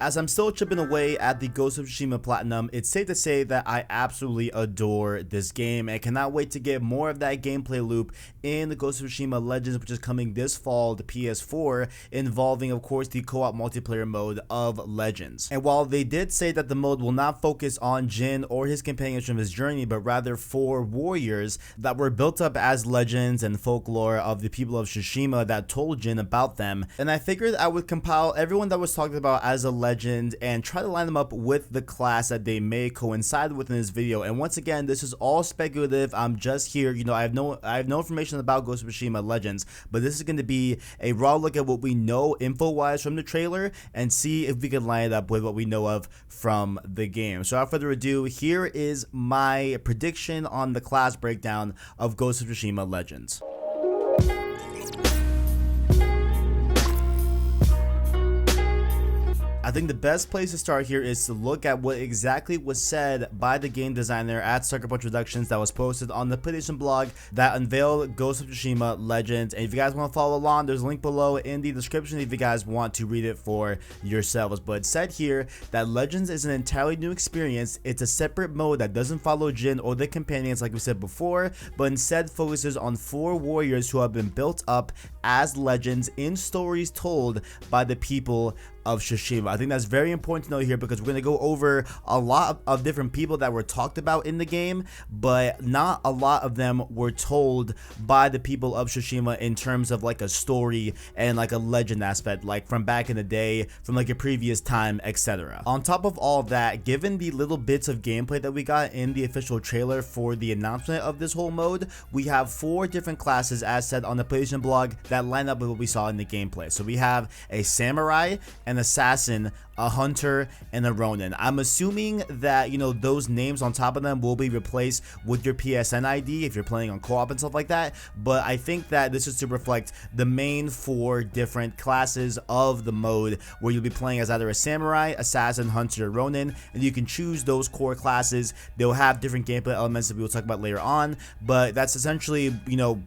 As I'm still chipping away at the Ghost of Tsushima Platinum, it's safe to say that I absolutely adore this game and cannot wait to get more of that gameplay loop in the Ghost of Tsushima Legends, which is coming this fall to PS4, involving of course the co-op multiplayer mode of Legends. And while they did say that the mode will not focus on Jin or his companions from his journey, but rather 4 warriors that were built up as legends and folklore of the people of Tsushima that told Jin about them, and I figured I would compile everyone that was talked about as a legend and try to line them up with the class that they may coincide with in this video. And once again, this is all speculative. I'm just here, I have no information about Ghost of Tsushima Legends, but this is going to be a raw look at what we know info wise from the trailer and see if we can line it up with what we know of from the game. So without further ado, here is my prediction on the class breakdown of Ghost of Tsushima Legends. I think the best place to start here is to look at what exactly was said by the game designer at Sucker Punch Productions that was posted on the PlayStation blog that unveiled Ghost of Tsushima Legends. And if you guys want to follow along, there's a link below in the description if you guys want to read it for yourselves. But it said here that Legends is an entirely new experience. It's a separate mode that doesn't follow Jin or the companions like we said before, but instead focuses on 4 warriors who have been built up as legends in stories told by the people of Tsushima. I think that's very important to know here because we're going to go over a lot of different people that were talked about in the game, but not a lot of them were told by the people of Tsushima in terms of like a story and like a legend aspect, like from back in the day, from like a previous time, etc. On top of all that, given the little bits of gameplay that we got in the official trailer for the announcement of this whole mode, we have 4 different classes as said on the PlayStation blog that line up with what we saw in the gameplay. So we have a samurai, an assassin, a hunter, and a Ronin. I'm assuming that, those names on top of them will be replaced with your PSN ID if you're playing on co-op and stuff like that, but I think that this is to reflect the main 4 different classes of the mode where you'll be playing as either a samurai, assassin, hunter, or Ronin, and you can choose those core classes. They'll have different gameplay elements that we will talk about later on, but that's essentially,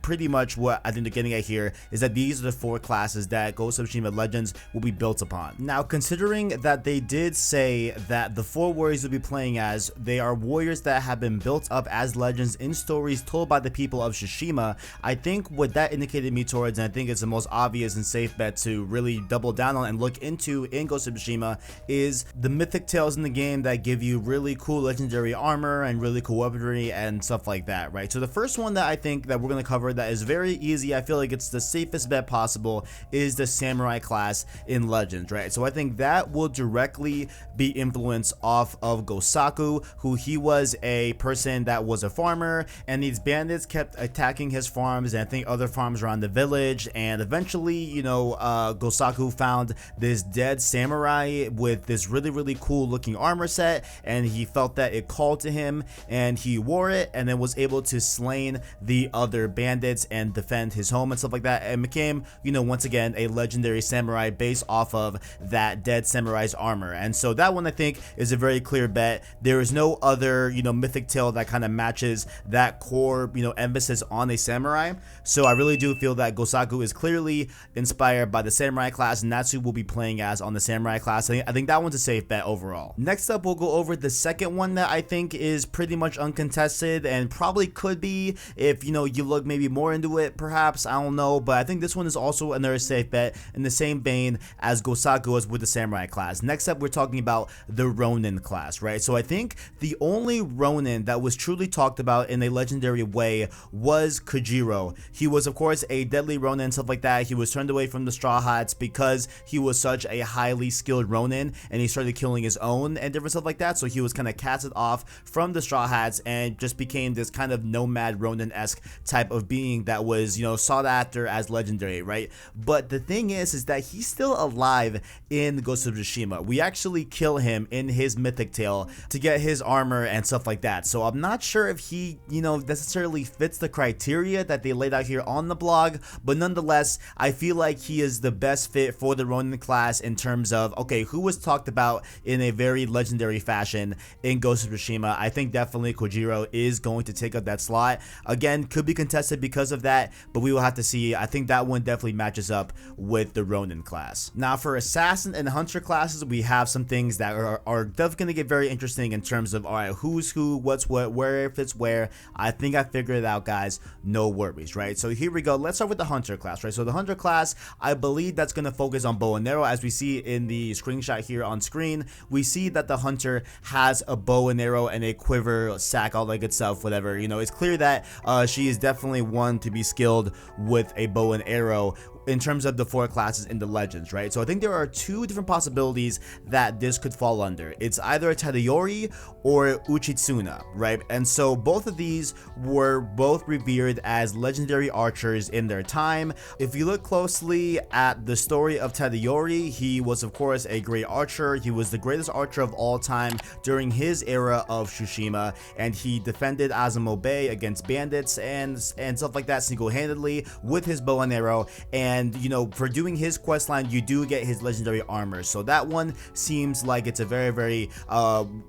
pretty much what I think they're getting at here, is that these are the 4 classes that Ghost of Tsushima Legends will be built upon. Now, considering that they did say that the 4 warriors will be playing as, they are warriors that have been built up as legends in stories told by the people of Tsushima, I think what that indicated me towards, and I think it's the most obvious and safe bet to really double down on and look into in Ghost of Tsushima, is the mythic tales in the game that give you really cool legendary armor and really cool weaponry and stuff like that, right? So the first one that I think that we're going to cover that is very easy, I feel like it's the safest bet possible, is the samurai class in Legends, right? So I think that will directly be influenced off of Gosaku, who he was a person that was a farmer, and these bandits kept attacking his farms and I think other farms around the village, and eventually, Gosaku found this dead samurai with this really cool looking armor set, and he felt that it called to him, and he wore it, and then was able to slay the other bandits and defend his home and stuff like that, and became, once again, a legendary samurai based off of that dead samurai's armor. And so that one I think is a very clear bet. There is no other mythic tale that kind of matches that core emphasis on a samurai, so I really do feel that Gosaku is clearly inspired by the samurai class, and that's who we'll be playing as on the samurai class. I think that one's a safe bet overall. Next up, we'll go over the second one that I think is pretty much uncontested and probably could be if you look maybe more into it, perhaps, I don't know, but I think this one is also another safe bet in the same vein as Gosaku was with the samurai class. Next up, we're talking about the Ronin class, right? So I think the only Ronin that was truly talked about in a legendary way was Kojiro. He was of course a deadly Ronin and stuff like that. He was turned away from the Straw Hats because he was such a highly skilled Ronin, and he started killing his own and different stuff like that, so he was kind of casted off from the Straw Hats and just became this kind of nomad Ronin-esque type of being that was sought after as legendary, right? But the thing is that he's still alive in Ghost of Tsushima. We actually kill him in his mythic tale to get his armor and stuff like that, so I'm not sure if he necessarily fits the criteria that they laid out here on the blog, but nonetheless I feel like he is the best fit for the Ronin class in terms of, okay, who was talked about in a very legendary fashion in Ghost of Tsushima. I think definitely Kojiro is going to take up that slot. Again, could be contested because of that, but we will have to see. I think that one definitely matches up with the Ronin class. Now for Assassin and Hunter class, classes, we have some things that are definitely going to get very interesting in terms of, all right, who's who, what's what, where fits where. I think I figured it out, guys. No worries, right? So here we go. Let's start with the hunter class, right? So the hunter class, I believe that's going to focus on bow and arrow. As we see in the screenshot here on screen, we see that the hunter has a bow and arrow and a quiver, sack, all that good stuff, whatever. You know, it's clear that she is definitely one to be skilled with a bow and arrow in terms of the 4 classes in the Legends, right? So I think there are 2 different possibilities that this could fall under. It's either Tadayori or Uchitsuna, right? And so both of these were both revered as legendary archers in their time. If you look closely at the story of Tadayori, he was of course a great archer. He was the greatest archer of all time during his era of Tsushima, and he defended Azamo Bay against bandits and stuff like that single-handedly with his bow and arrow. And you know, for doing his quest line, you do get his legendary armor. So that one seems like it's a very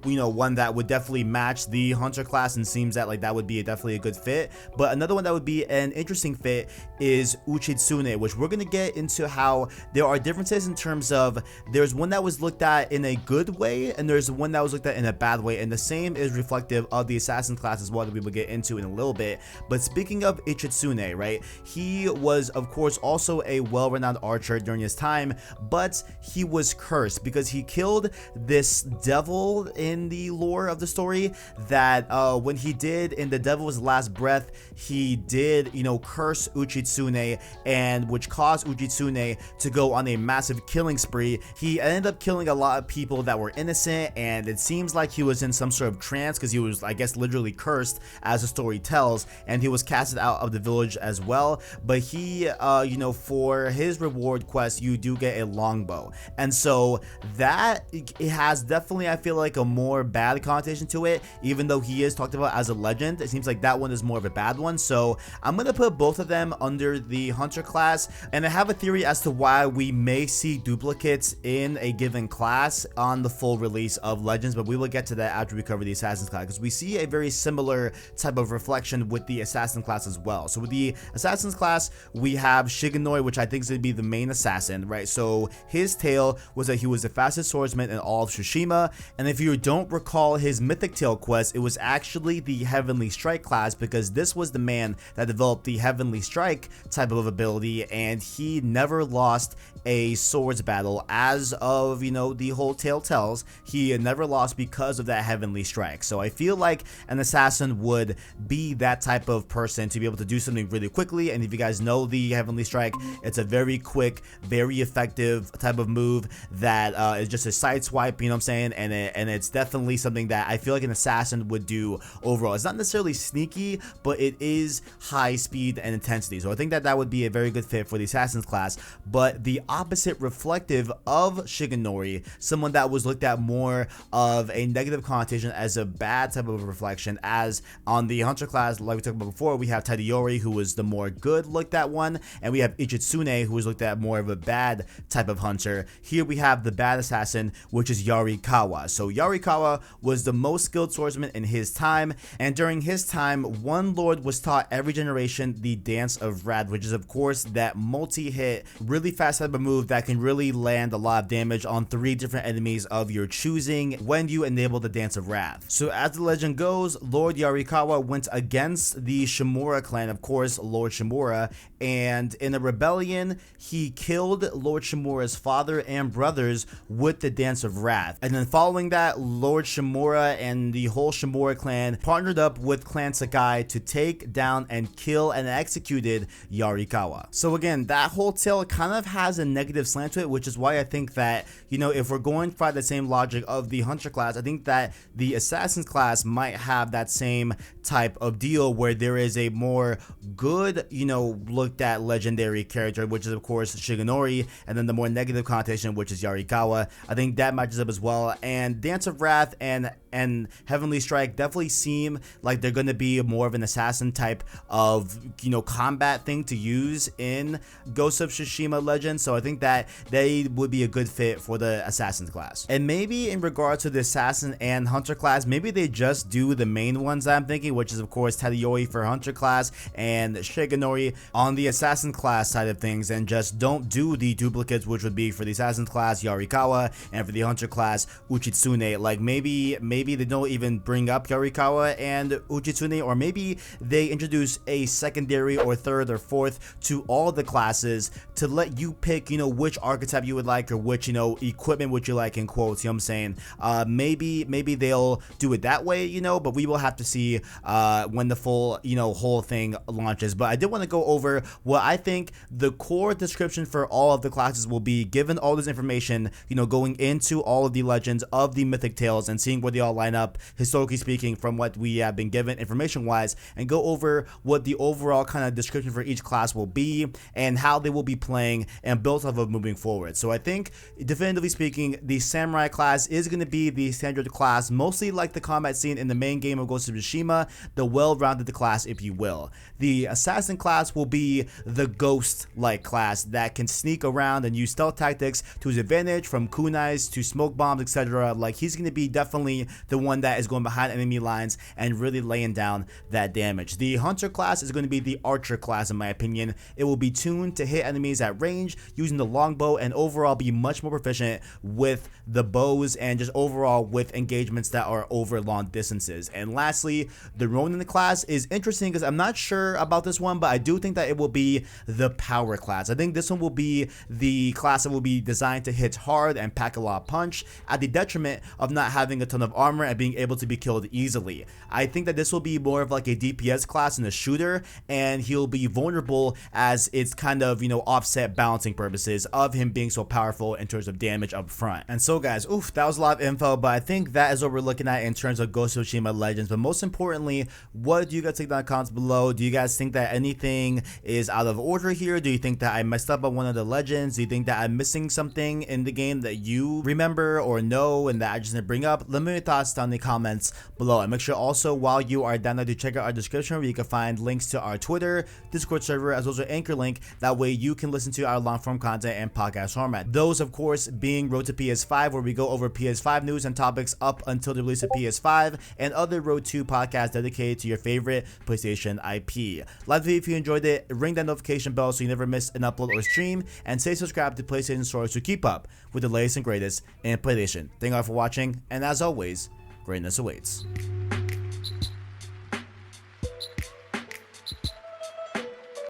you know, one that would definitely match the hunter class, and seems that like that would be definitely a good fit. But another one that would be an interesting fit is Uchitsune, which we're gonna get into how there are differences in terms of there's one that was looked at in a good way and there's one that was looked at in a bad way, and the same is reflective of the assassin class as well, that we will get into in a little bit. But speaking of Uchitsune, right, he was of course also a well-renowned archer during his time, but he was cursed because he killed this devil in the lore of the story that when he did in the devil's last breath, he did, you know, curse Uchitsune, and which caused Uchitsune to go on a massive killing spree. He ended up killing a lot of people that were innocent, and it seems like he was in some sort of trance because he was, I guess, literally cursed, as the story tells, and he was casted out of the village as well. But he you know, for his reward quest, you do get a longbow, and so that it has definitely, I feel like, a more bad connotation to it. Even though he is talked about as a legend, it seems like that one is more of a bad one. So I'm gonna put both of them under the hunter class, and I have a theory as to why we may see duplicates in a given class on the full release of Legends, but we will get to that after we cover the assassin class, because we see a very similar type of reflection with the assassin class as well. So with the assassin's class, we have Shigenoi, which I think is going to be the main assassin, right? So his tale was that he was the fastest swordsman in all of Tsushima, and if you don't recall his mythic tale quest, it was actually the Heavenly Strike class, because this was the man that developed the Heavenly Strike type of ability, and he never lost a swords battle. As of, you know, the whole tale tells, he never lost because of that Heavenly Strike. So I feel like an assassin would be that type of person to be able to do something really quickly. And if you guys know the Heavenly Strike, it's a very quick, very effective type of move that is just a side swipe, you know what I'm saying? And it's definitely something that I feel like an assassin would do overall. It's not necessarily sneaky, but it is high speed and intensity. So I think that that would be a very good fit for the assassin's class. But the opposite reflective of Shigenoi, someone that was looked at more of a negative connotation as a bad type of reflection, as on the hunter class, like we talked about before, we have Tadayori, who was the more good looked at one, and we have Uchitsune, who was looked at more of a bad type of hunter. Here we have the bad assassin, which is Yari Kawa. So Yari Kawa was the most skilled swordsman in his time, and during his time, one lord was taught every generation the Dance of Wrath, which is of course that multi-hit, really fast type of move that can really land a lot of damage on 3 different enemies of your choosing when you enable the Dance of Wrath. So as the legend goes, Lord Yarikawa went against the Shimura clan, of course Lord Shimura, and in a rebellion he killed Lord Shimura's father and brothers with the Dance of Wrath. And then following that, Lord Shimura and the whole Shimura clan partnered up with Clan Sakai to take down and kill and executed Yarikawa. So again, that whole tale kind of has a negative slant to it, which is why I think that, you know, if we're going by the same logic of the hunter class, I think that the assassin's class might have that same type of deal where there is a more good, you know, looked at legendary character, which is of course Shigenoi, and then the more negative connotation, which is Yarikawa. I think that matches up as well. And Dance of Wrath and Heavenly Strike definitely seem like they're going to be more of an assassin type of, you know, combat thing to use in Ghost of Tsushima Legends. So I think that they would be a good fit for the assassin class. And maybe in regard to the assassin and hunter class, maybe they just do the main ones that I'm thinking, which is of course Tadayori for hunter class and Shigenoi on the the assassin class side of things and just don't do the duplicates, which would be for the assassin class Yari Kawa and for the hunter class Uchitsune. Like maybe they don't even bring up Yari Kawa and Uchitsune, or maybe they introduce a secondary or third or fourth to all the classes to let you pick, you know, which archetype you would like or which, you know, equipment would you like, in quotes, you know what I'm saying? Maybe they'll do it that way, you know, but we will have to see when the full, you know, whole thing launches. But I did want to go over what I think the core description for all of the classes will be, given all this information, you know, going into all of the legends of the mythic tales and seeing where they all line up, historically speaking, from what we have been given information wise, and go over what the overall kind of description for each class will be and how they will be playing and built off of moving forward. So I think, definitively speaking, the samurai class is going to be the standard class, mostly like the combat scene in the main game of Ghost of Tsushima, the well-rounded class, if you will. The assassin class will be the ghost-like class that can sneak around and use stealth tactics to his advantage, from kunais to smoke bombs, etc. Like, he's going to be definitely the one that is going behind enemy lines and really laying down that damage. The hunter class is going to be the archer class, in my opinion. It will be tuned to hit enemies at range using the longbow and overall be much more proficient with the bows and just overall with engagements that are over long distances. And lastly, the Ronin class is interesting because I'm not sure about this one, but I do think that it will be the power class. I think this one will be the class that will be designed to hit hard and pack a lot of punch at the detriment of not having a ton of armor and being able to be killed easily. I think that this will be more of like a DPS class and a shooter, and he'll be vulnerable as it's kind of, you know, offset balancing purposes of him being so powerful in terms of damage up front. And so guys, that was a lot of info, but I think that is what we're looking at in terms of Ghost of Tsushima Legends. But most importantly, what do you guys think in the comments below? Do you guys think that anything is out of order here? Do you think that I messed up on one of the legends? Do you think that I'm missing something in the game that you remember or know and that I just didn't bring up? Let me know your thoughts down in the comments below. And make sure also, while you are down there, to check out our description where you can find links to our Twitter, Discord server, as well as our Anchor link. That way you can listen to our long form content and podcast format. Those, of course, being Road to PS5, where we go over PS5 news and topics up until the release of PS5, and other Road to podcasts dedicated to your favorite PlayStation IP. Like the video if you enjoyed it, ring that notification bell so you never miss an upload or stream, and stay subscribed to PlayStation Stories to keep up with the latest and greatest in PlayStation. Thank you all for watching, and as always, greatness awaits.